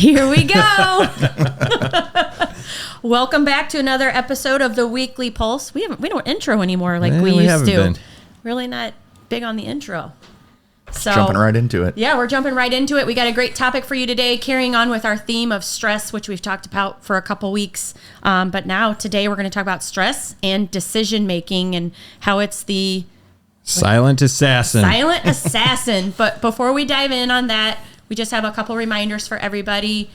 Here we go. Welcome back to another episode of the Weekly Pulse. We don't intro anymore like we used to. Been. Really not big on the intro. So Jumping right into it. Yeah, we're jumping right into it. We got a great topic for you today, carrying on with our theme of stress, which we've talked about for a couple weeks. But now today we're going to talk about stress and decision making and how it's the silent assassin. Silent assassin. But before we dive in on that, we just have a couple reminders for everybody.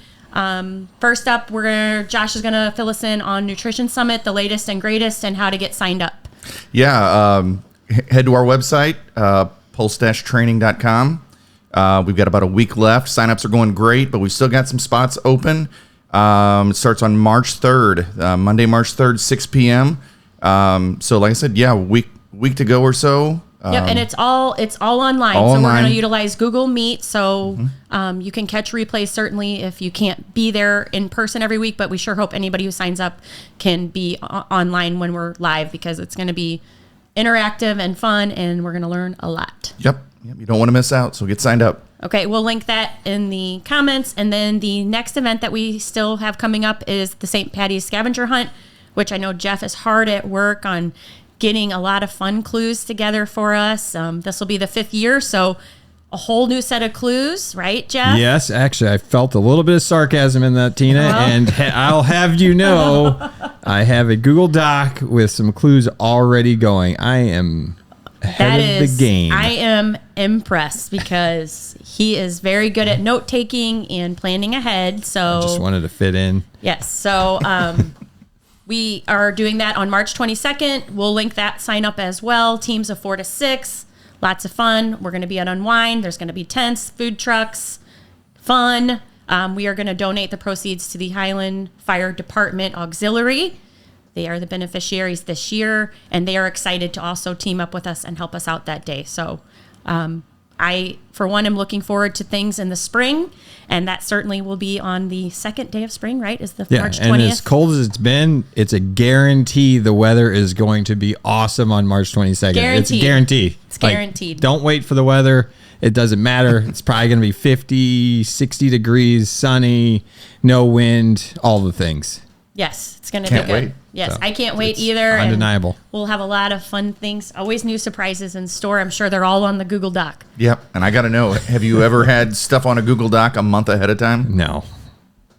First up, Josh is going to fill us in on Nutrition Summit, the latest and greatest, and how to get signed up. Yeah, head to our website, pulse-training.com. We've got about a week left. Signups are going great, but we've still got some spots open. It starts on March 3rd, Monday, March 3rd, 6 p.m. So like I said, yeah, week to go or so. Yep, and it's all online. We're going to utilize Google Meet, so you can catch replays certainly if you can't be there in person every week. But we sure hope anybody who signs up can be online when we're live, because it's going to be interactive and fun, and we're going to learn a lot. Yep, you don't want to miss out, so get signed up. Okay, we'll link that in the comments. And then the next event that we still have coming up is the St. Patty's Scavenger Hunt, which I know Jeff is hard at work on getting a lot of fun clues together for us. This will be the 5th year, so a whole new set of clues, right, Jeff? Yes, actually, I felt a little bit of sarcasm in that, Tina, and I'll have you know, I have a Google Doc with some clues already going. I am ahead of the game. I am impressed because he is very good at note-taking and planning ahead. So I just wanted to fit in. Yes, so we are doing that on March 22nd. We'll link that sign up as well. Teams of 4 to 6. Lots of fun. We're going to be at Unwind. There's going to be tents, food trucks, fun. We are going to donate the proceeds to the Highland Fire Department Auxiliary. They are the beneficiaries this year, and they are excited to also team up with us and help us out that day. So I, for one, am looking forward to things in the spring, and that certainly will be on the 2nd day of spring, right? Is the March 20th. And as cold as it's been, it's a guarantee the weather is going to be awesome on March 22nd. Guaranteed. It's a guarantee. It's guaranteed. Don't wait for the weather. It doesn't matter. It's probably going to be 50, 60 degrees, sunny, no wind, all the things. Yes, it's going to be good. Wait. Yes, So, I can't wait either. Undeniable. And we'll have a lot of fun things. Always new surprises in store. I'm sure they're all on the Google Doc. Yep, and I got to know, have you ever had stuff on a Google Doc a month ahead of time? No.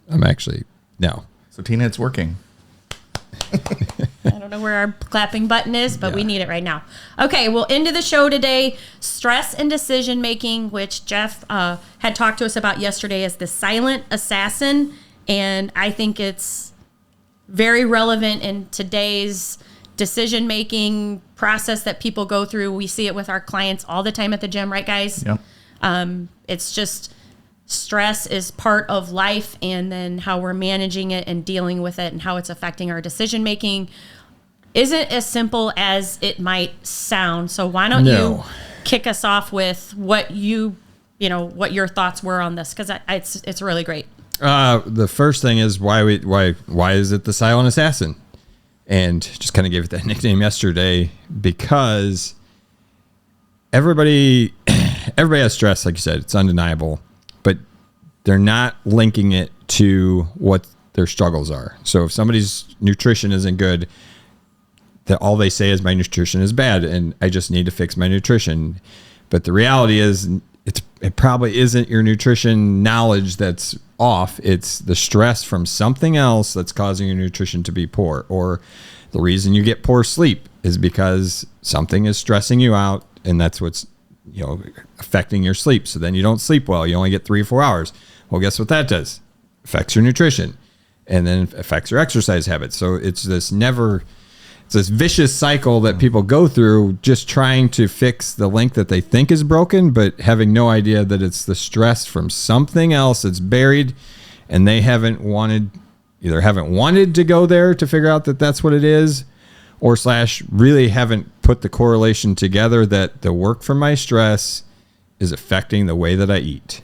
No. So, Tina, it's working. I don't know where our clapping button is, but we need it right now. Okay, well, into the show today, stress and decision making, which Jeff had talked to us about yesterday as the silent assassin. And I think it's very relevant in today's decision-making process that people go through. We see it with our clients all the time at the gym, right, guys? Yep. It's just stress is part of life, and then how we're managing it and dealing with it and how it's affecting our decision-making isn't as simple as it might sound. So why don't you kick us off with what what your thoughts were on this? Because it's really great. The first thing is why is it the silent assassin? And just kind of gave it that nickname yesterday because everybody has stress, like you said, it's undeniable, but they're not linking it to what their struggles are. So if somebody's nutrition isn't good, that all they say is my nutrition is bad and I just need to fix my nutrition. But the reality is it probably isn't your nutrition knowledge that's off. It's the stress from something else that's causing your nutrition to be poor. Or the reason you get poor sleep is because something is stressing you out, and that's what's affecting your sleep. So then you don't sleep well. You only get 3 or 4 hours. Well, guess what that does? Affects your nutrition, and then affects your exercise habits. So it's this vicious cycle that people go through, just trying to fix the link that they think is broken, but having no idea that it's the stress from something else that's buried, and they haven't wanted to go there to figure out that that's what it is, or / really haven't put the correlation together that the work from my stress is affecting the way that I eat,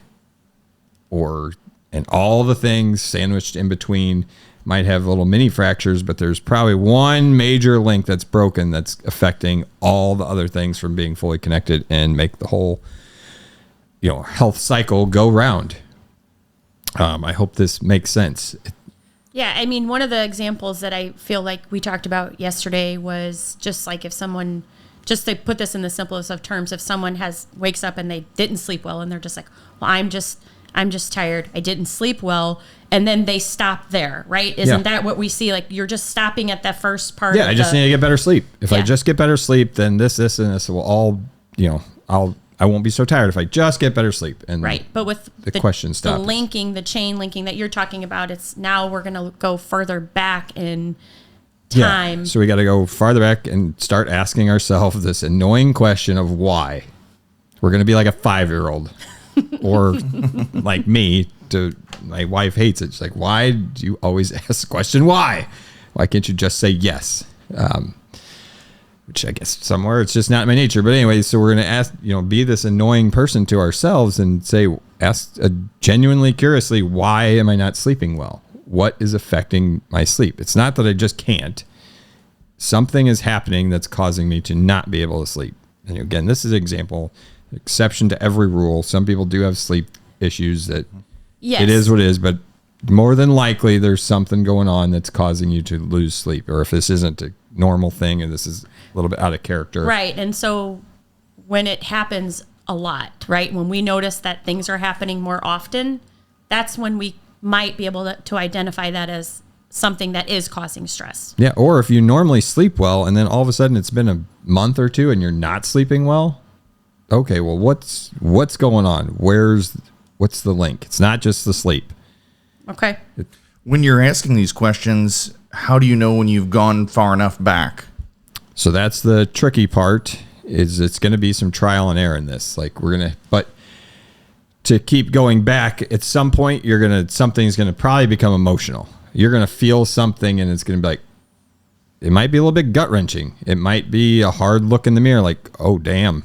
and all the things sandwiched in between might have little mini fractures, but there's probably one major link that's broken that's affecting all the other things from being fully connected and make the whole health cycle go round. I hope this makes sense. Yeah, I mean, one of the examples that I feel like we talked about yesterday was just like if someone, just to put this in the simplest of terms, if someone wakes up and they didn't sleep well and they're just like, well, I'm just tired, I didn't sleep well, and then they stop there, right? Isn't that what we see? Like you're just stopping at that first part. Yeah, I just need to get better sleep. If I Yeah. just get better sleep, then this, and this will all, I won't be so tired if I just get better sleep. And Right, but with the question stops. the chain linking that you're talking about, it's now we're going to go further back in time. Yeah. So we got to go farther back and start asking ourselves this annoying question of why. We're going to be like a 5-year-old or like me. My wife hates it. She's like, why do you always ask the question why? Why can't you just say yes? Which I guess somewhere it's just not my nature. But anyway, so we're going to ask, be this annoying person to ourselves and ask genuinely curiously, why am I not sleeping well? What is affecting my sleep? It's not that I just can't. Something is happening that's causing me to not be able to sleep. And again, this is an example, exception to every rule. Some people do have sleep issues that it is what it is, but more than likely there's something going on that's causing you to lose sleep. Or if this isn't a normal thing and this is a little bit out of character. Right. And so when it happens a lot, right, when we notice that things are happening more often, that's when we might be able to identify that as something that is causing stress. Yeah. Or if you normally sleep well and then all of a sudden it's been a month or two and you're not sleeping well. Okay, well, what's going on? What's the link? It's not just the sleep. Okay. When you're asking these questions, how do you know when you've gone far enough back? So that's the tricky part, is it's going to be some trial and error in this. But to keep going back, at some point, something's going to probably become emotional. You're going to feel something and it's going to be like, it might be a little bit gut wrenching. It might be a hard look in the mirror, like, oh, damn.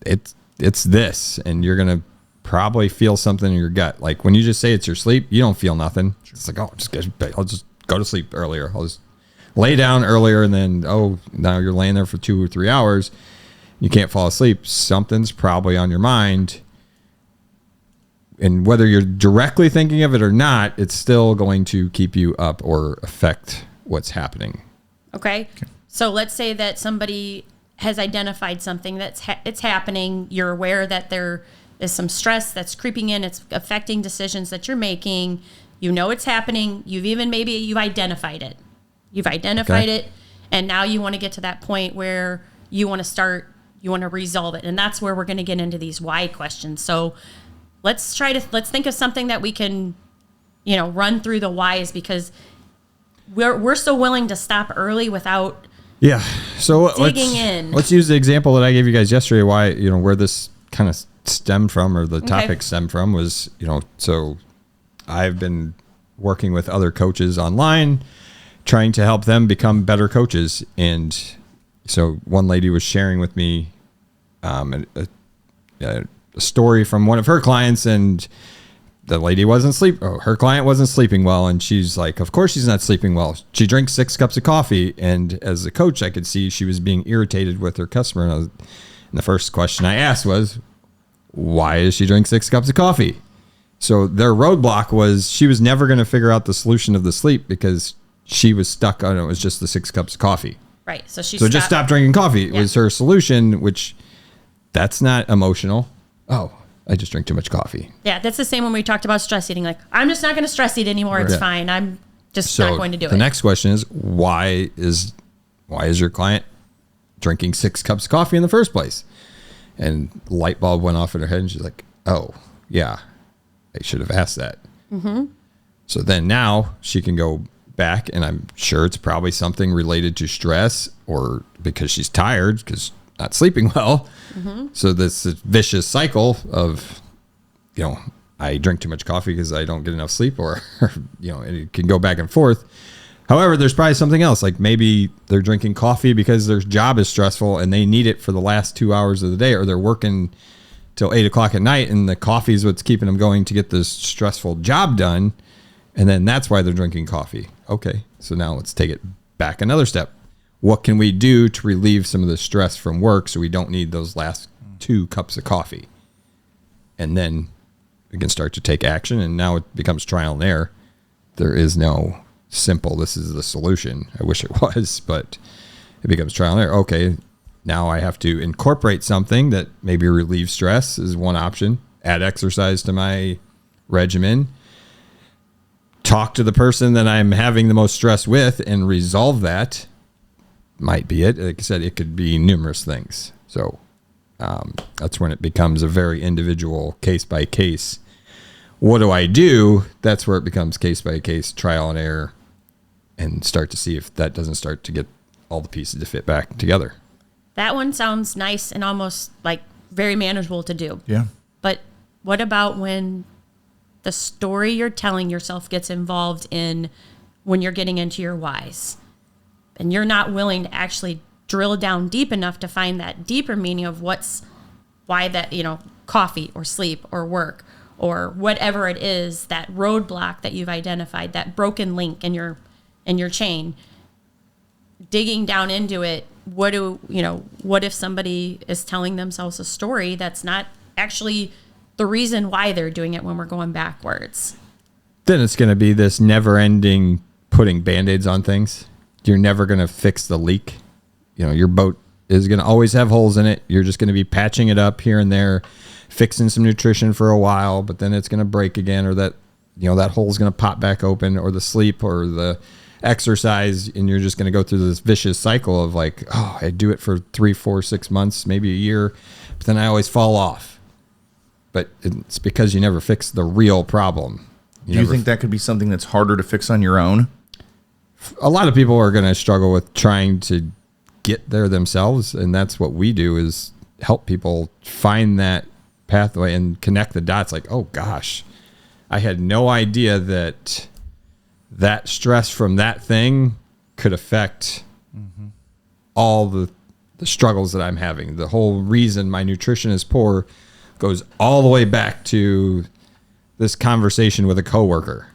It's this. And you're going to probably feel something in your gut. Like when you just say it's your sleep, you don't feel nothing. It's like, I'll just go to sleep earlier. I'll just lay down earlier, and then, now you're laying there for 2 or 3 hours. You can't fall asleep. Something's probably on your mind. And whether you're directly thinking of it or not, it's still going to keep you up or affect what's happening. Okay. So let's say that somebody has identified something it's happening. You're aware that there is some stress that's creeping in. It's affecting decisions that you're making. You know it's happening. You've identified it. You've identified it. And now you want to get to that point where you want to resolve it. And that's where we're going to get into these why questions. So let's think of something that we can, run through the whys, because we're so willing to stop early without So digging in. Let's use the example that I gave you guys yesterday. Why, where this kind of stemmed from, or the topic stemmed from, was, so I've been working with other coaches online, trying to help them become better coaches. And so one lady was sharing with me a story from one of her clients, and the lady her client wasn't sleeping well. And she's like, of course she's not sleeping well. She drinks 6 cups of coffee. And as a coach, I could see she was being irritated with her customer. And the first question I asked was, why does she drink 6 cups of coffee? So their roadblock was she was never going to figure out the solution of the sleep because she was stuck on it was just the 6 cups of coffee. Right. So just stop drinking coffee. It was her solution, which that's not emotional. Oh, I just drink too much coffee. Yeah, that's the same when we talked about stress eating. Like, I'm just not going to stress eat anymore. It's fine. I'm just not going to do it. The next question is, why is your client drinking 6 cups of coffee in the first place? And light bulb went off in her head, and she's like, oh, yeah, I should have asked that. Mm-hmm. So then now she can go back, and I'm sure it's probably something related to stress, or because she's tired because not sleeping well. Mm-hmm. So this vicious cycle of, I drink too much coffee because I don't get enough sleep, or it can go back and forth. However, there's probably something else. Like maybe they're drinking coffee because their job is stressful and they need it for the last 2 hours of the day, or they're working till 8 o'clock at night and the coffee is what's keeping them going to get this stressful job done. And then that's why they're drinking coffee. Okay. So now let's take it back another step. What can we do to relieve some of the stress from work so we don't need those last 2 cups of coffee? And then we can start to take action. And now it becomes trial and error. There is no simple, this is the solution. I wish it was, but it becomes trial and error. Okay, now I have to incorporate something that maybe relieves stress is one option. Add exercise to my regimen. Talk to the person that I'm having the most stress with and resolve that. Might be it. Like I said, it could be numerous things. So that's when it becomes a very individual case by case. What do I do? That's where it becomes case by case, trial and error, and start to see if that doesn't start to get all the pieces to fit back together. That one sounds nice and almost like very manageable to do. Yeah. But what about when the story you're telling yourself gets involved in when you're getting into your whys and you're not willing to actually drill down deep enough to find that deeper meaning of why that, coffee or sleep or work or whatever it is, that roadblock that you've identified, that broken link in your chain, digging down into it. What if somebody is telling themselves a story that's not actually the reason why they're doing it when we're going backwards? Then it's going to be this never-ending putting Band-Aids on things. You're never going to fix the leak. Your boat is going to always have holes in it. You're just going to be patching it up here and there, fixing some nutrition for a while, but then it's going to break again, or that hole's going to pop back open, or the sleep or the exercise, and you're just going to go through this vicious cycle of like, oh, I do it for 3, 4, 6 months, maybe a year, but then I always fall off. But it's because you never fix the real problem. Do you think that could be something that's harder to fix on your own? A lot of people are going to struggle with trying to get there themselves, and that's what we do, is help people find that pathway and connect the dots. Like, oh gosh, I had no idea that stress from that thing could affect all the struggles that I'm having. The whole reason my nutrition is poor goes all the way back to this conversation with a coworker.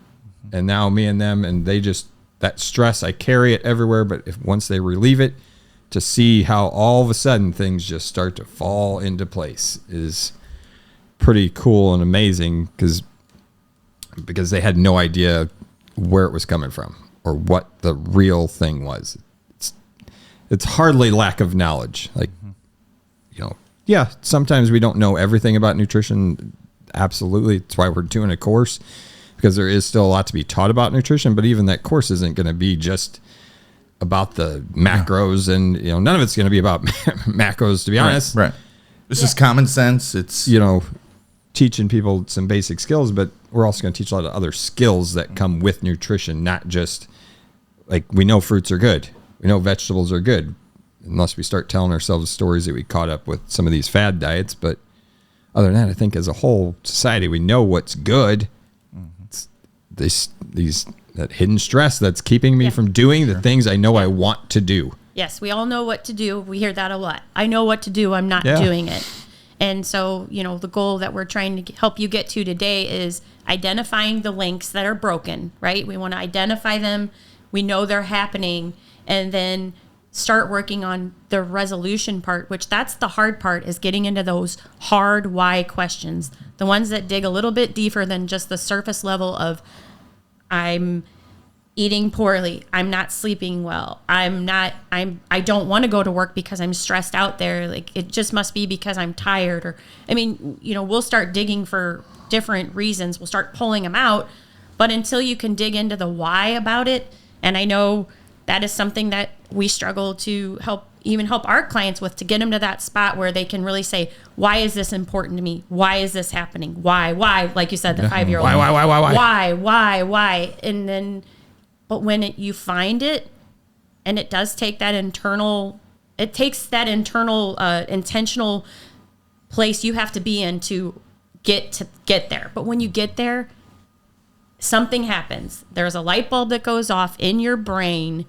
And now me and them, and that stress, I carry it everywhere, but once they relieve it, to see how all of a sudden things just start to fall into place is pretty cool and amazing, because they had no idea where it was coming from or what the real thing was. It's hardly lack of knowledge. Like, yeah, sometimes we don't know everything about nutrition. Absolutely. That's why we're doing a course, because there is still a lot to be taught about nutrition, but even that course isn't going to be just about the macros, and none of it's going to be about macros, to be honest. Right. This is common sense. It's teaching people some basic skills, but we're also going to teach a lot of other skills that come with nutrition, not just like, we know fruits are good, we know vegetables are good, unless we start telling ourselves stories that we caught up with some of these fad diets. But other than that, I think as a whole society, we know what's good. It's that hidden stress that's keeping me from doing the things I know I want to do. Yes, we all know what to do. We hear that a lot. I know what to do. I'm not doing it. And so, the goal that we're trying to help you get to today is identifying the links that are broken, right? We want to identify them. We know they're happening, and then start working on the resolution part, which that's the hard part, is getting into those hard why questions, the ones that dig a little bit deeper than just the surface level of, I'm eating poorly, I'm not sleeping well, I don't want to go to work because I'm stressed out there, like it just must be because I'm tired, or we'll start digging for different reasons, we'll start pulling them out, but until you can dig into the why about it, and I know that is something that we struggle to help our clients with, to get them to that spot where they can really say, why is this important to me? Why is this happening? Why? Like you said, the 5-year-old. Why? And then, but when you find it, and it does take that intentional place you have to be in to get there. But when you get there, something happens. There's a light bulb that goes off in your brain,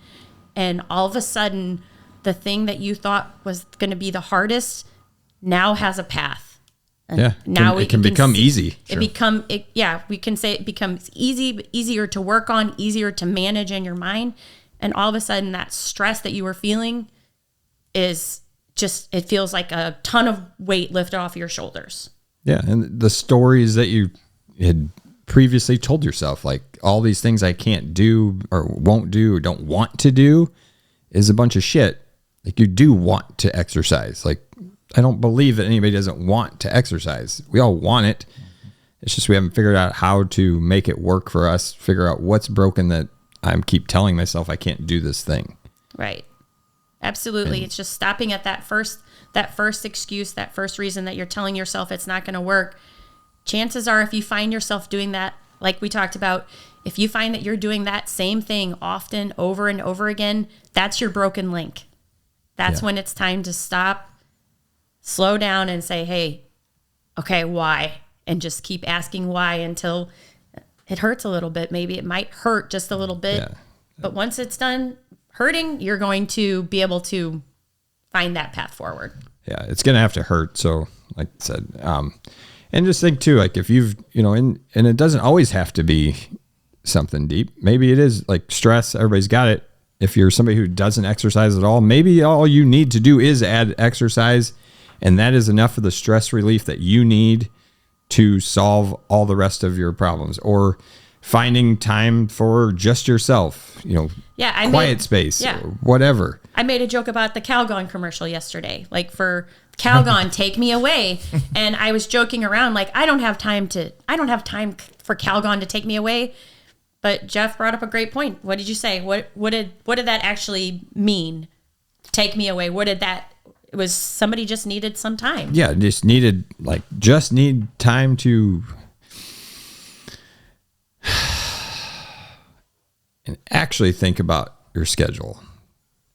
and all of a sudden, the thing that you thought was going to be the hardest now has a path. And now it can become easy. We can say it becomes easier to work on, easier to manage in your mind. And all of a sudden, that stress that you were feeling is it feels like a ton of weight lifted off your shoulders. Yeah. And the stories that you had previously told yourself, like all these things I can't do or won't do or don't want to do is a bunch of shit. Like you do want to exercise. Like I don't believe that anybody doesn't want to exercise. We all want it. It's just we haven't figured out how to make it work for us, figure out what's broken that I keep telling myself I can't do this thing. Right. Absolutely. It's just stopping at that first excuse, that first reason that you're telling yourself it's not going to work. Chances are if you find yourself doing that, like we talked about, if you find that you're doing that same thing often, over and over again, that's your broken link. That's when it's time to stop, slow down and say, hey, okay, why? And just keep asking why until it hurts a little bit. Maybe it might hurt just a little bit. Yeah. But once it's done hurting, you're going to be able to find that path forward. Yeah, it's going to have to hurt. So like I said, and just think too, like if you've, and it doesn't always have to be something deep. Maybe it is like stress. Everybody's got it. If you're somebody who doesn't exercise at all, maybe all you need to do is add exercise. And that is enough of the stress relief that you need to solve all the rest of your problems, or finding time for just yourself, quiet space, or whatever. I made a joke about the Calgon commercial yesterday, like for Calgon, take me away. And I was joking around, like, I don't have time for Calgon to take me away. But Jeff brought up a great point. What did you say? What did that actually mean? Take me away. It was somebody just needed some time. Yeah, just need time to and actually think about your schedule.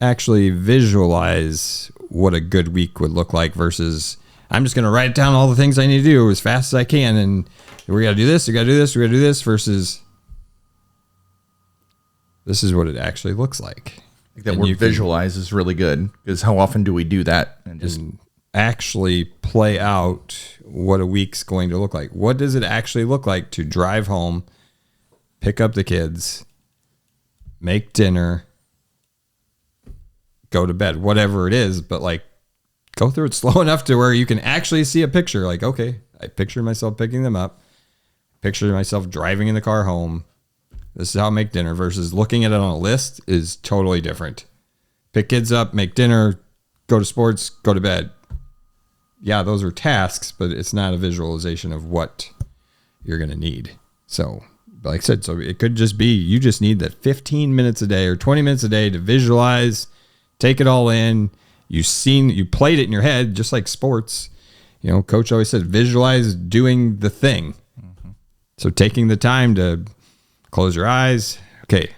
Actually visualize what a good week would look like versus I'm just going to write down all the things I need to do as fast as I can. And we got to do this, we got to do this, we got to do this versus this is what it actually looks like. That word visualize is really good because how often do we do that and just actually play out what a week's going to look like? What does it actually look like to drive home, pick up the kids, make dinner, go to bed, whatever it is, but like go through it slow enough to where you can actually see a picture. Like, okay, I picture myself picking them up, picture myself driving in the car home. This is how I make dinner versus looking at it on a list is totally different. Pick kids up, make dinner, go to sports, go to bed. Yeah, those are tasks, but it's not a visualization of what you're going to need. So, like I said, so it could just be you just need that 15 minutes a day or 20 minutes a day to visualize, take it all in. You played it in your head, just like sports. Coach always said, visualize doing the thing. Mm-hmm. So taking the time to close your eyes. Okay.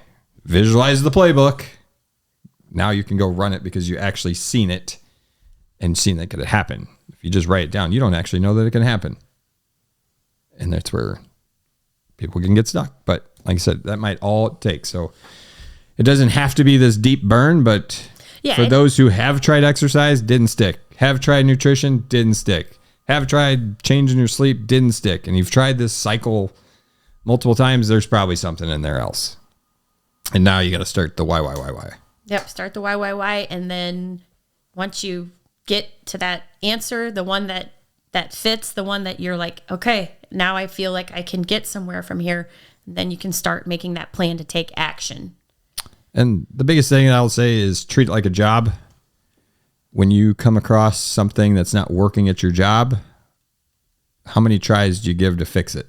Visualize the playbook. Now you can go run it because you actually seen it and seen that could happen. If you just write it down, you don't actually know that it can happen. And that's where people can get stuck. But like I said, that might all it take. So it doesn't have to be this deep burn, but for those who have tried exercise, didn't stick. Have tried nutrition, didn't stick. Have tried changing your sleep, didn't stick. And you've tried this cycle multiple times, there's probably something in there else. And now you got to start the why. Yep, start the why. And then once you get to that answer, the one that fits, the one that you're like, okay, now I feel like I can get somewhere from here. Then you can start making that plan to take action. And the biggest thing I'll say is treat it like a job. When you come across something that's not working at your job, how many tries do you give to fix it?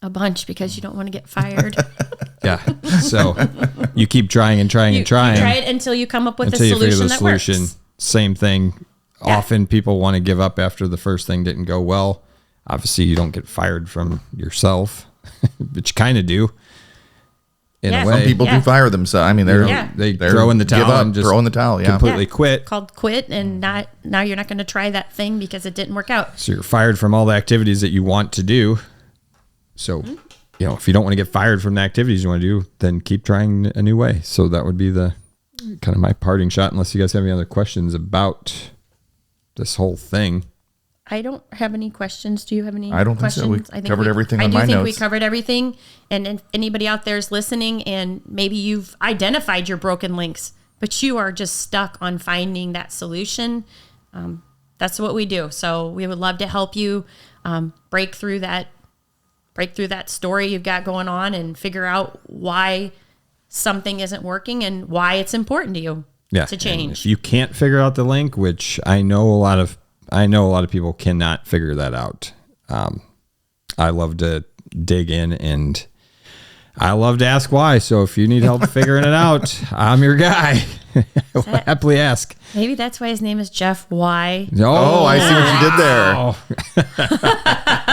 A bunch, because you don't want to get fired. Yeah. So you keep trying and trying and trying. You try it until you come up with a solution that works. Same thing. Yeah. Often people want to give up after the first thing didn't go well. Obviously, you don't get fired from yourself, but you kind of do. In a way. Some people do fire themselves. I mean, they throw in the towel and just throw in the towel. Yeah. Completely quit. Called quit, and now you're not going to try that thing because it didn't work out. So you're fired from all the activities that you want to do. So, if you don't want to get fired from the activities you want to do, then keep trying a new way. So that would be the kind of my parting shot, unless you guys have any other questions about this whole thing. I don't have any questions. Do you have any questions? I don't think so. We covered everything on my notes. I do think we covered everything. And if anybody out there is listening and maybe you've identified your broken links, but you are just stuck on finding that solution, that's what we do. So we would love to help you. break through that story you've got going on and figure out why something isn't working and why it's important to you to change. And if you can't figure out the link, which I know a lot of people cannot figure that out. I love to dig in and I love to ask why. So if you need help figuring it out, I'm your guy. I'll happily ask. Maybe that's why his name is Jeff. Why? Oh, I see what you did there.